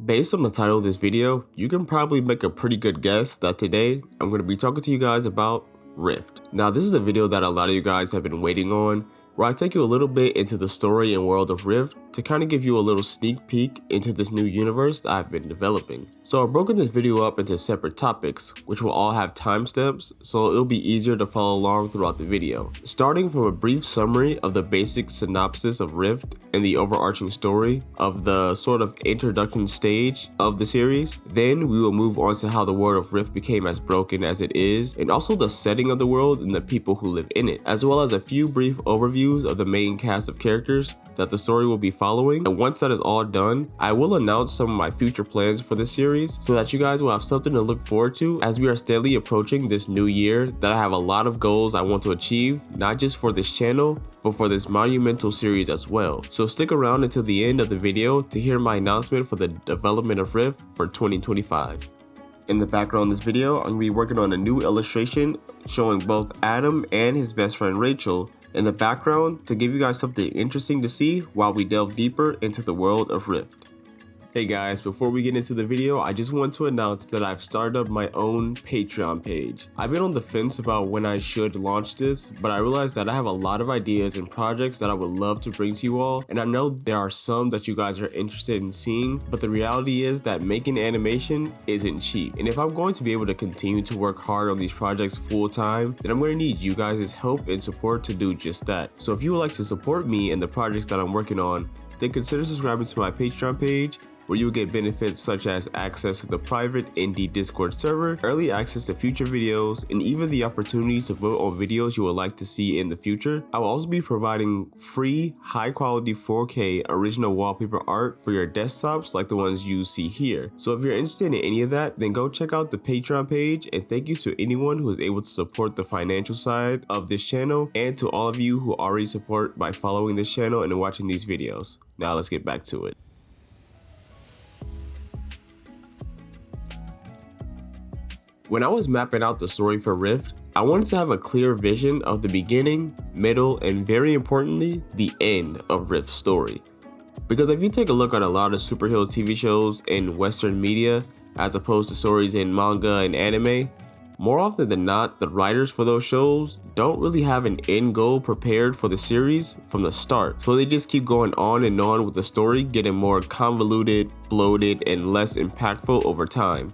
Based on the title of this video, you can probably make a pretty good guess that today I'm going to be talking to you guys about Rift. Now, this is a video that a lot of you guys have been waiting on, where I take you a little bit into the story and world of Rift to kind of give you a little sneak peek into this new universe that I've been developing. So I've broken this video up into separate topics, which will all have timestamps, so it'll be easier to follow along throughout the video. Starting from a brief summary of the basic synopsis of Rift and the overarching story of the sort of introduction stage of the series, then we will move on to how the world of Rift became as broken as it is, and also the setting of the world and the people who live in it, as well as a few brief overviews of the main cast of characters that the story will be following. And once that is all done, I will announce some of my future plans for this series so that you guys will have something to look forward to as we are steadily approaching this new year, that I have a lot of goals I want to achieve, not just for this channel, but for this monumental series as well. So stick around until the end of the video to hear my announcement for the development of Rift for 2025. In the background of this video, I'm going to be working on a new illustration showing both Adam and his best friend Rachel in the background to give you guys something interesting to see while we delve deeper into the world of Rift. Hey guys, before we get into the video, I just want to announce that I've started up my own Patreon page. I've been on the fence about when I should launch this, but I realized that I have a lot of ideas and projects that I would love to bring to you all, and I know there are some that you guys are interested in seeing, but the reality is that making animation isn't cheap. And if I'm going to be able to continue to work hard on these projects full time, then I'm going to need you guys' help and support to do just that. So if you would like to support me and the projects that I'm working on, then consider subscribing to my Patreon page, where you will get benefits such as access to the private indie Discord server, early access to future videos, and even the opportunity to vote on videos you would like to see in the future. I will also be providing free, high-quality 4K original wallpaper art for your desktops like the ones you see here. So if you're interested in any of that, then go check out the Patreon page, and thank you to anyone who is able to support the financial side of this channel, and to all of you who already support by following this channel and watching these videos. Now let's get back to it. When I was mapping out the story for Rift, I wanted to have a clear vision of the beginning, middle, and very importantly, the end of Rift's story. Because if you take a look at a lot of superhero TV shows in Western media, as opposed to stories in manga and anime, more often than not, the writers for those shows don't really have an end goal prepared for the series from the start. So they just keep going on and on with the story, getting more convoluted, bloated, and less impactful over time,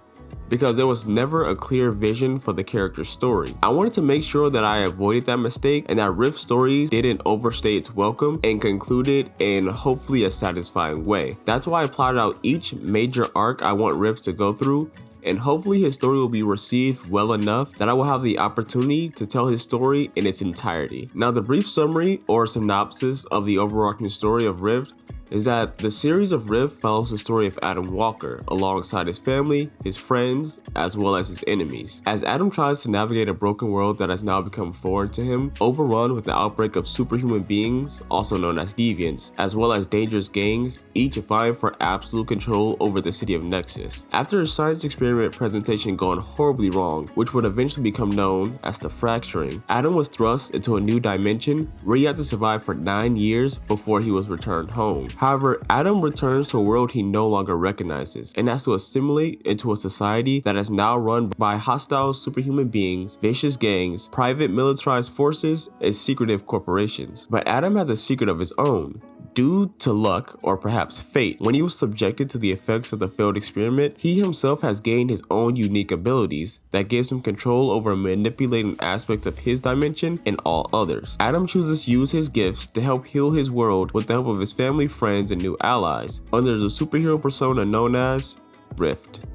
because there was never a clear vision for the character's story. I wanted to make sure that I avoided that mistake and that Rift's stories didn't overstay its welcome and concluded in hopefully a satisfying way. That's why I plotted out each major arc I want Rift to go through, and hopefully his story will be received well enough that I will have the opportunity to tell his story in its entirety. Now, the brief summary or synopsis of the overarching story of Rift is that the series of Rift follows the story of Adam Walker alongside his family, his friends, as well as his enemies. As Adam tries to navigate a broken world that has now become foreign to him, overrun with the outbreak of superhuman beings, also known as deviants, as well as dangerous gangs, each vying for absolute control over the city of Nexus. After a science experiment presentation gone horribly wrong, which would eventually become known as the fracturing, Adam was thrust into a new dimension where he had to survive for 9 years before he was returned home. However, Adam returns to a world he no longer recognizes and has to assimilate into a society that is now run by hostile superhuman beings, vicious gangs, private militarized forces, and secretive corporations. But Adam has a secret of his own. Due to luck, or perhaps fate, when he was subjected to the effects of the failed experiment, he himself has gained his own unique abilities that gives him control over manipulating aspects of his dimension and all others. Adam chooses to use his gifts to help heal his world with the help of his family, friends, and new allies, under the superhero persona known as Rift.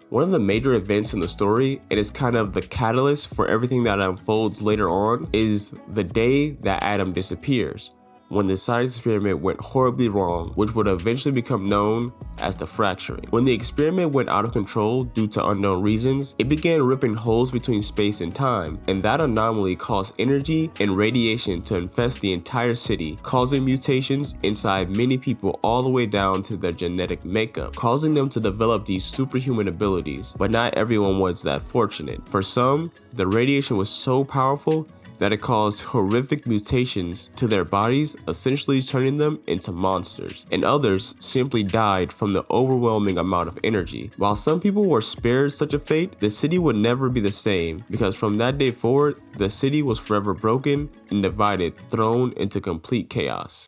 One of the major events in the story, and is kind of the catalyst for everything that unfolds later on, is the day that Adam disappears, when the science experiment went horribly wrong, which would eventually become known as the fracturing. When the experiment went out of control due to unknown reasons, it began ripping holes between space and time, and that anomaly caused energy and radiation to infest the entire city, causing mutations inside many people all the way down to their genetic makeup, causing them to develop these superhuman abilities. But not everyone was that fortunate. For some, the radiation was so powerful that it caused horrific mutations to their bodies essentially turning them into monsters, and others simply died from the overwhelming amount of energy. While some people were spared such a fate, the city would never be the same, because from that day forward, the city was forever broken and divided, thrown into complete chaos.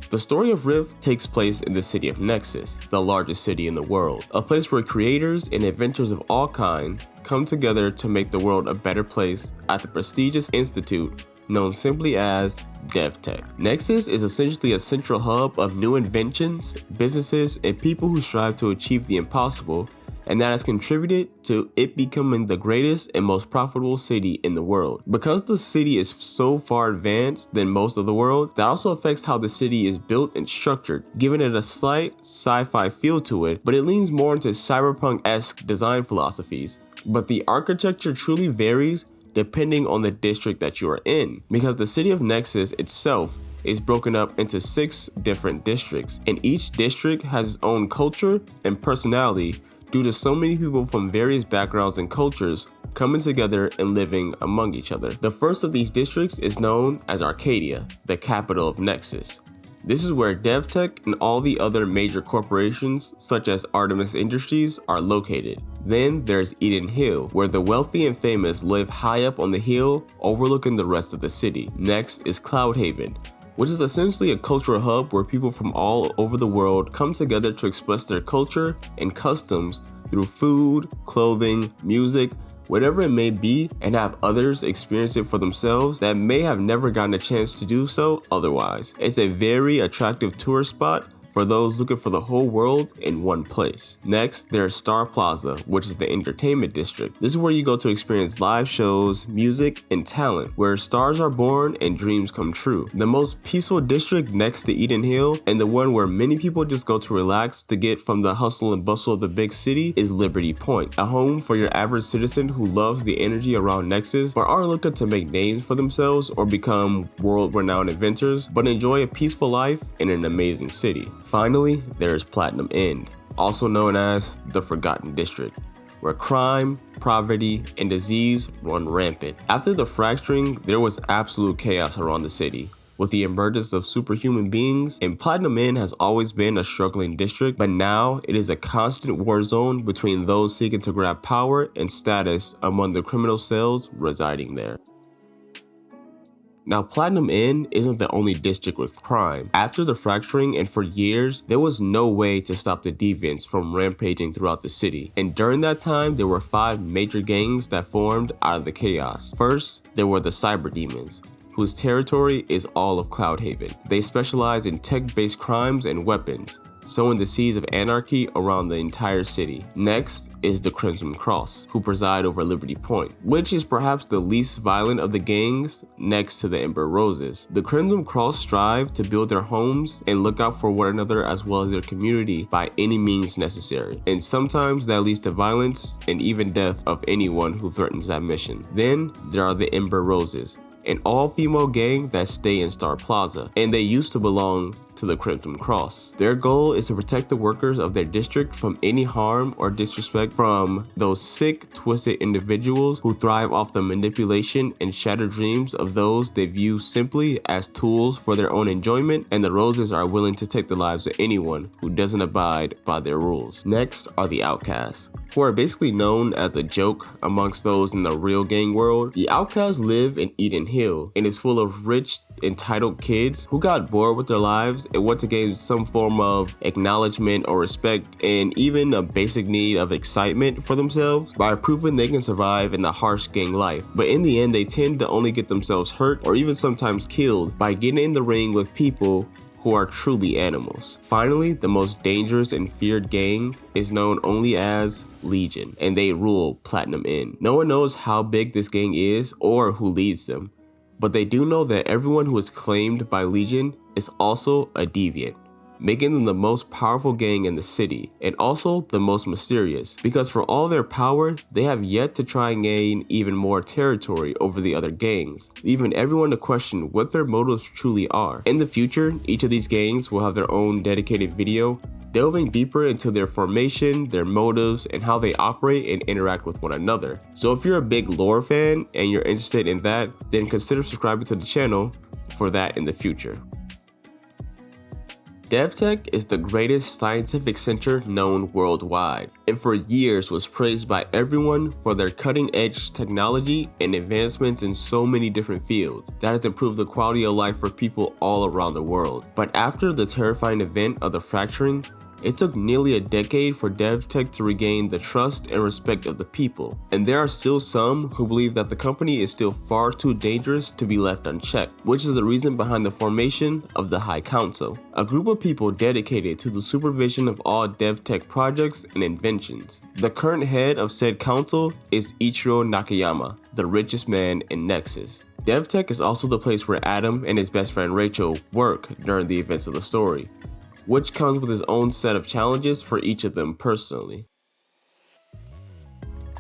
The story of Rift takes place in the city of Nexus, the largest city in the world, a place where creators and inventors of all kinds come together to make the world a better place at the prestigious institute known simply as DevTech. Nexus is essentially a central hub of new inventions, businesses, and people who strive to achieve the impossible, and that has contributed to it becoming the greatest and most profitable city in the world. Because the city is so far advanced than most of the world, that also affects how the city is built and structured, giving it a slight sci-fi feel to it, but it leans more into cyberpunk-esque design philosophies. But the architecture truly varies depending on the district that you are in, because the city of Nexus itself is broken up into 6 different districts, and each district has its own culture and personality due to so many people from various backgrounds and cultures coming together and living among each other. The first of these districts is known as Arcadia, the capital of Nexus. This is where DevTech and all the other major corporations such as Artemis Industries are located. Then there's Eden Hill, where the wealthy and famous live high up on the hill overlooking the rest of the city. Next is Cloud Haven, which is essentially a cultural hub where people from all over the world come together to express their culture and customs through food, clothing, music, whatever it may be, and have others experience it for themselves that may have never gotten a chance to do so otherwise. It's a very attractive tourist spot for those looking for the whole world in one place. Next, there's Star Plaza, which is the entertainment district. This is where you go to experience live shows, music, and talent, where stars are born and dreams come true. The most peaceful district next to Eden Hill, and the one where many people just go to relax to get from the hustle and bustle of the big city, is Liberty Point, a home for your average citizen who loves the energy around Nexus, but aren't looking to make names for themselves or become world-renowned inventors, but enjoy a peaceful life in an amazing city. Finally, there is Platinum End, also known as the Forgotten District, where crime, poverty, and disease run rampant. After the fracturing, there was absolute chaos around the city, with the emergence of superhuman beings, and Platinum End has always been a struggling district, but now it is a constant war zone between those seeking to grab power and status among the criminal cells residing there. Now, Platinum End isn't the only district with crime. After the fracturing and for years, there was no way to stop the deviants from rampaging throughout the city. And during that time, there were 5 major gangs that formed out of the chaos. First, there were the Cyber Demons, whose territory is all of Cloud Haven. They specialize in tech-based crimes and weapons, sowing the seeds of anarchy around the entire city. Next is the Crimson Cross, who preside over Liberty Point, which is perhaps the least violent of the gangs next to the Ember Roses. The Crimson Cross strive to build their homes and look out for one another as well as their community by any means necessary, and sometimes that leads to violence and even death of anyone who threatens that mission. Then there are the Ember Roses, an all-female gang that stay in Star Plaza, and they used to belong to the Crimson Cross. Their goal is to protect the workers of their district from any harm or disrespect from those sick, twisted individuals who thrive off the manipulation and shattered dreams of those they view simply as tools for their own enjoyment, and the Roses are willing to take the lives of anyone who doesn't abide by their rules. Next are the Outcasts, who are basically known as the joke amongst those in the real gang world. The Outcasts live in Eden Hill, and is full of rich, entitled kids who got bored with their lives and want to gain some form of acknowledgement or respect, and even a basic need of excitement for themselves by proving they can survive in the harsh gang life. But in the end, they tend to only get themselves hurt or even sometimes killed by getting in the ring with people who are truly animals. Finally, the most dangerous and feared gang is known only as Legion, and they rule Platinum End. No one knows how big this gang is or who leads them, but they do know that everyone who is claimed by Legion is also a deviant, making them the most powerful gang in the city, and also the most mysterious, because for all their power, they have yet to try and gain even more territory over the other gangs, leaving everyone to question what their motives truly are. In the future, each of these gangs will have their own dedicated video, delving deeper into their formation, their motives, and how they operate and interact with one another. So if you're a big lore fan and you're interested in that, then consider subscribing to the channel for that in the future. DevTech is the greatest scientific center known worldwide, and for years was praised by everyone for their cutting-edge technology and advancements in so many different fields that has improved the quality of life for people all around the world. But after the terrifying event of the fracturing, it took nearly a decade for DevTech to regain the trust and respect of the people, and there are still some who believe that the company is still far too dangerous to be left unchecked, which is the reason behind the formation of the High Council, a group of people dedicated to the supervision of all DevTech projects and inventions. The current head of said council is Ichiro Nakayama, the richest man in Nexus. DevTech is also the place where Adam and his best friend Rachel work during the events of the story, which comes with its own set of challenges for each of them personally.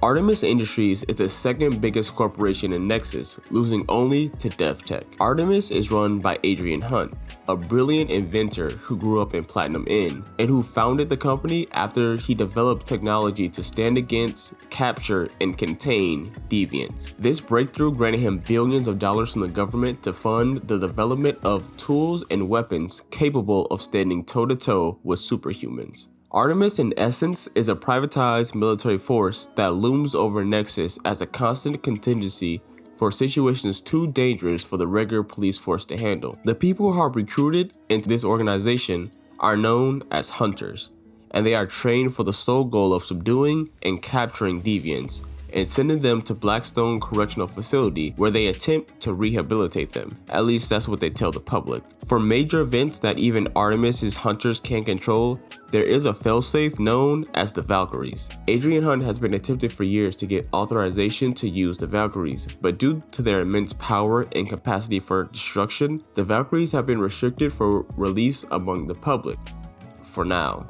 Artemis Industries is the second biggest corporation in Nexus, losing only to DevTech. Artemis is run by Adrian Hunt, a brilliant inventor who grew up in Platinum Inn, and who founded the company after he developed technology to stand against, capture, and contain deviants. This breakthrough granted him billions of dollars from the government to fund the development of tools and weapons capable of standing toe-to-toe with superhumans. Artemis, in essence, is a privatized military force that looms over Nexus as a constant contingency for situations too dangerous for the regular police force to handle. The people who are recruited into this organization are known as hunters, and they are trained for the sole goal of subduing and capturing deviants and sending them to Blackstone Correctional Facility where they attempt to rehabilitate them. At least that's what they tell the public. For major events that even Artemis's hunters can't control, there is a failsafe known as the Valkyries. Adrian Hunt has been attempting for years to get authorization to use the Valkyries, but due to their immense power and capacity for destruction, the Valkyries have been restricted for release among the public. For now.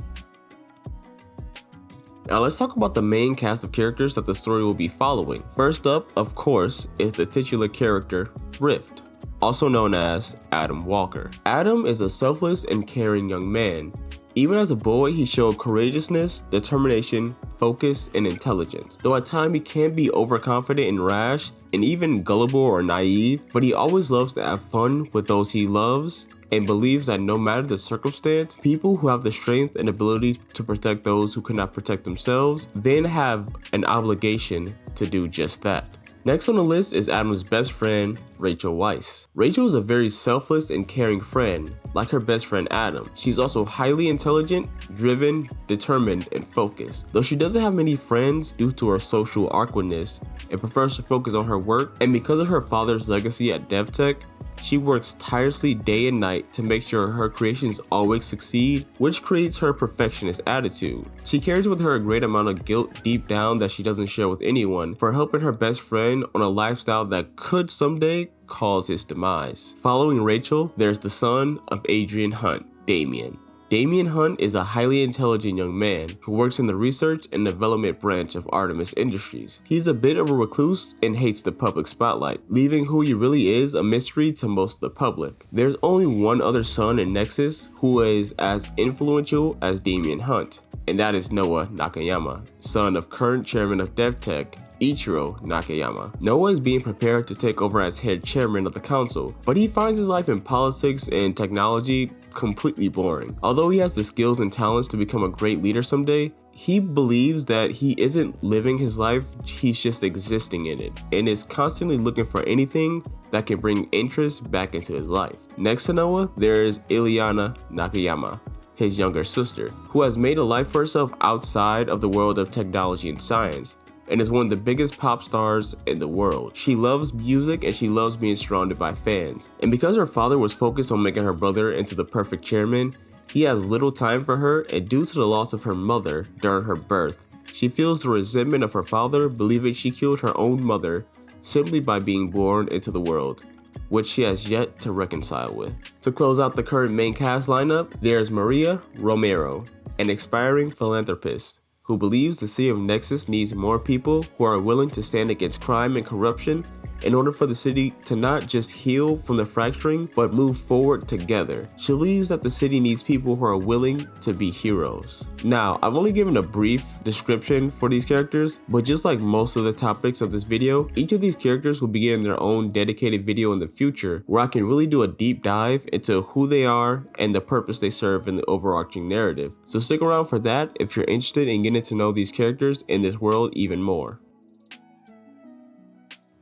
Now let's talk about the main cast of characters that the story will be following. First up, of course, is the titular character, Rift, also known as Adam Walker. Adam is a selfless and caring young man. Even as a boy, he showed courageousness, determination, focus, and intelligence. Though at times he can be overconfident and rash, and even gullible or naive, but he always loves to have fun with those he loves, and believes that no matter the circumstance, people who have the strength and ability to protect those who cannot protect themselves then have an obligation to do just that. Next on the list is Adam's best friend, Rachel Weisz. Rachel is a very selfless and caring friend, like her best friend Adam. She's also highly intelligent, driven, determined, and focused. Though she doesn't have many friends due to her social awkwardness and prefers to focus on her work, and because of her father's legacy at DevTech, she works tirelessly day and night to make sure her creations always succeed, which creates her perfectionist attitude. She carries with her a great amount of guilt deep down that she doesn't share with anyone for helping her best friend on a lifestyle that could someday cause his demise. Following Rachel, there's the son of Adrian Hunt, Damien. Damien Hunt is a highly intelligent young man who works in the research and development branch of Artemis Industries. He's a bit of a recluse and hates the public spotlight, leaving who he really is a mystery to most of the public. There's only one other son in Nexus who is as influential as Damien Hunt, and that is Noah Nakayama, son of current chairman of DevTech, Ichiro Nakayama. Noah is being prepared to take over as head chairman of the council, but he finds his life in politics and technology completely boring. Although he has the skills and talents to become a great leader someday, he believes that he isn't living his life, he's just existing in it, and is constantly looking for anything that can bring interest back into his life. Next to Noah, there is Ileana Nakayama, his younger sister, who has made a life for herself outside of the world of technology and science, and is one of the biggest pop stars in the world. She loves music and she loves being surrounded by fans. And because her father was focused on making her brother into the perfect chairman, he has little time for her, and due to the loss of her mother during her birth, she feels the resentment of her father, believing she killed her own mother simply by being born into the world, which she has yet to reconcile with. To close out the current main cast lineup, there's Maria Romero, an aspiring philanthropist who believes the city of Nexus needs more people who are willing to stand against crime and corruption in order for the city to not just heal from the fracturing, but move forward together. She believes that the city needs people who are willing to be heroes. Now, I've only given a brief description for these characters, but just like most of the topics of this video, each of these characters will be getting their own dedicated video in the future where I can really do a deep dive into who they are and the purpose they serve in the overarching narrative. So stick around for that if you're interested in getting to know these characters in this world even more.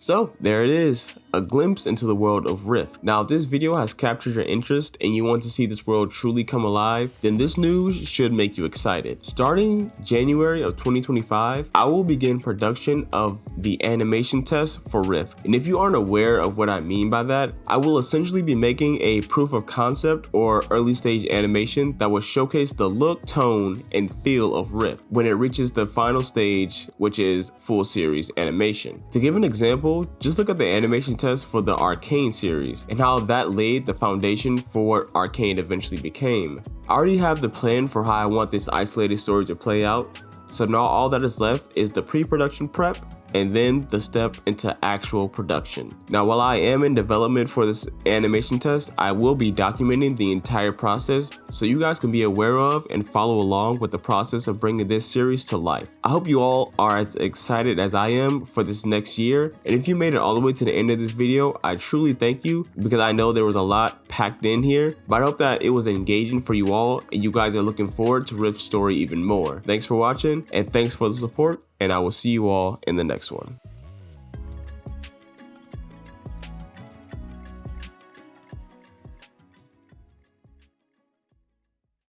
So there it is, a glimpse into the world of Rift. Now, if this video has captured your interest and you want to see this world truly come alive, then this news should make you excited. Starting January of 2025, I will begin production of the animation test for Rift. And if you aren't aware of what I mean by that, I will essentially be making a proof of concept or early stage animation that will showcase the look, tone, and feel of Rift when it reaches the final stage, which is full series animation. To give an example, just look at the animation test for the Arcane series and how that laid the foundation for what Arcane eventually became. I already have the plan for how I want this isolated story to play out, so now all that is left is the pre-production prep and then the step into actual production. Now, while I am in development for this animation test, I will be documenting the entire process so you guys can be aware of and follow along with the process of bringing this series to life. I hope you all are as excited as I am for this next year, and if you made it all the way to the end of this video, I truly thank you because I know there was a lot packed in here, but I hope that it was engaging for you all and you guys are looking forward to Rift's story even more. Thanks for watching and thanks for the support, and I will see you all in the next one.